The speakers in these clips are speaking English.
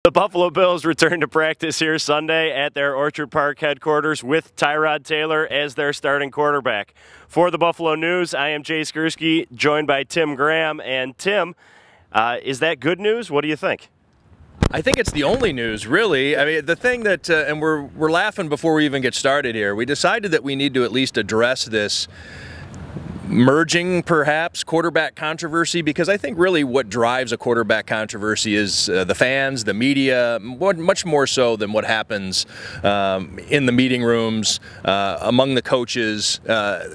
The Buffalo Bills return to practice here Sunday at their Orchard Park headquarters with Tyrod Taylor as their starting quarterback. For the Buffalo News, I am Jay Skurski, joined by Tim Graham. And Tim, is that good news? What do you think? I think it's the only news, really. I mean, the thing that, and we're laughing before we even get started here, we decided that we need to at least address this merging, perhaps, quarterback controversy, because I think really what drives a quarterback controversy is the fans, the media, much more so than what happens in the meeting rooms, among the coaches.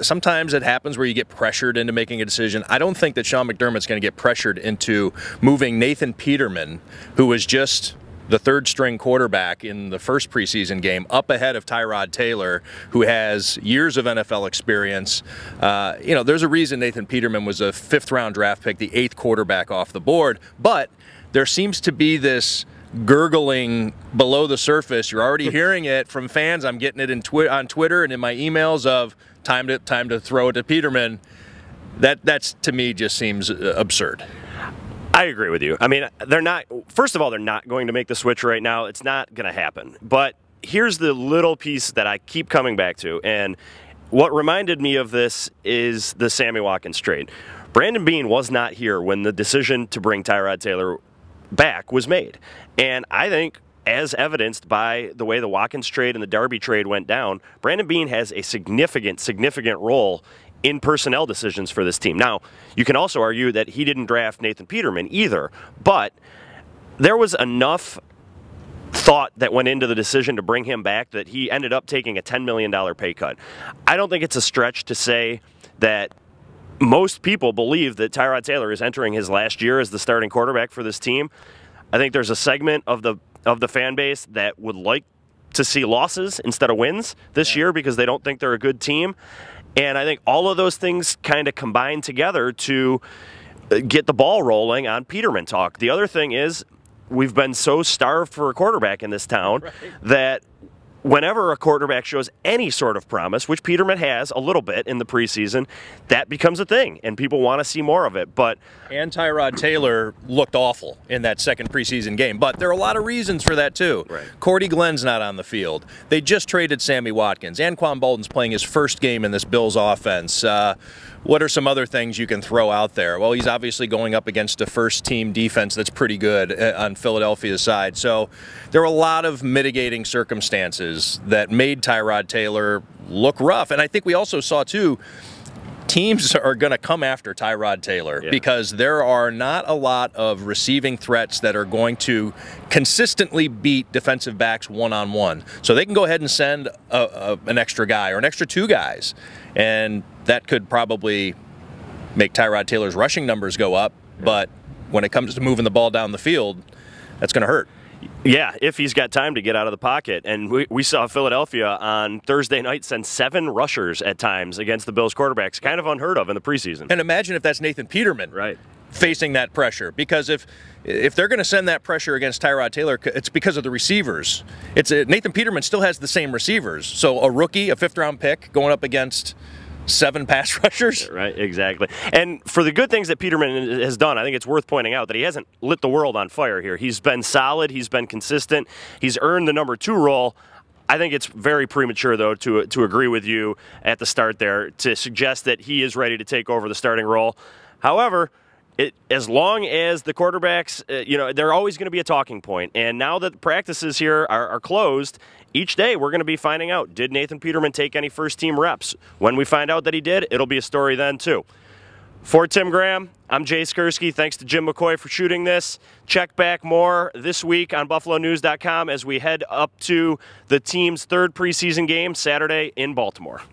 Sometimes it happens where you get pressured into making a decision. I don't think that Sean McDermott's going to get pressured into moving Nathan Peterman, who was just the third-string quarterback in the first preseason game, up ahead of Tyrod Taylor, who has years of NFL experience. You know, there's a reason Nathan Peterman was a fifth-round draft pick, the 8th quarterback off the board, but there seems to be this gurgling below the surface. You're already hearing it from fans. I'm getting it on Twitter and in my emails of time to throw it to Peterman. That's to me just seems absurd. I agree with you. I mean, first of all, they're not going to make the switch right now. It's not going to happen. But here's the little piece that I keep coming back to. And what reminded me of this is the Sammy Watkins trade. Brandon Beane was not here when the decision to bring Tyrod Taylor back was made. And I think, as evidenced by the way the Watkins trade and the Darby trade went down, Brandon Beane has a significant role in personnel decisions for this team. Now, you can also argue that he didn't draft Nathan Peterman either, but there was enough thought that went into the decision to bring him back that he ended up taking a $10 million pay cut. I don't think it's a stretch to say that most people believe that Tyrod Taylor is entering his last year as the starting quarterback for this team. I think there's a segment of the fan base that would like to see losses instead of wins this year because they don't think they're a good team. And I think all of those things kind of combine together to get the ball rolling on Peterman talk. The other thing is we've been so starved for a quarterback in this town that whenever a quarterback shows any sort of promise, which Peterman has a little bit in the preseason, that becomes a thing, and people want to see more of it. And Tyrod Taylor looked awful in that second preseason game, but there are a lot of reasons for that too. Right. Cordy Glenn's not on the field. They just traded Sammy Watkins. Anquan Bolden's playing his first game in this Bills offense. What are some other things you can throw out there? Well, he's obviously going up against a first-team defense that's pretty good on Philadelphia's side. So there are a lot of mitigating circumstances that made Tyrod Taylor look rough. And I think we also saw, too, teams are going to come after Tyrod Taylor because there are not a lot of receiving threats that are going to consistently beat defensive backs one-on-one. So they can go ahead and send an extra guy or an extra 2 guys, and that could probably make Tyrod Taylor's rushing numbers go up, but when it comes to moving the ball down the field, that's going to hurt. Yeah, if he's got time to get out of the pocket. And we saw Philadelphia on Thursday night send 7 rushers at times against the Bills quarterbacks. Kind of unheard of in the preseason. And imagine if that's Nathan Peterman facing that pressure. Because if they're going to send that pressure against Tyrod Taylor, it's because of the receivers. Nathan Peterman still has the same receivers. So a rookie, a 5th-round pick, going up against 7 pass rushers. Right, exactly. And for the good things that Peterman has done, I think it's worth pointing out that he hasn't lit the world on fire here. He's been solid. He's been consistent. He's earned the number 2 role. I think it's very premature, though, to agree with you at the start there to suggest that he is ready to take over the starting role. However, as long as the quarterbacks, they're always going to be a talking point. And now that the practices here are closed, each day we're going to be finding out, did Nathan Peterman take any first-team reps? When we find out that he did, it'll be a story then, too. For Tim Graham, I'm Jay Skurski. Thanks to Jim McCoy for shooting this. Check back more this week on BuffaloNews.com as we head up to the team's 3rd preseason game Saturday in Baltimore.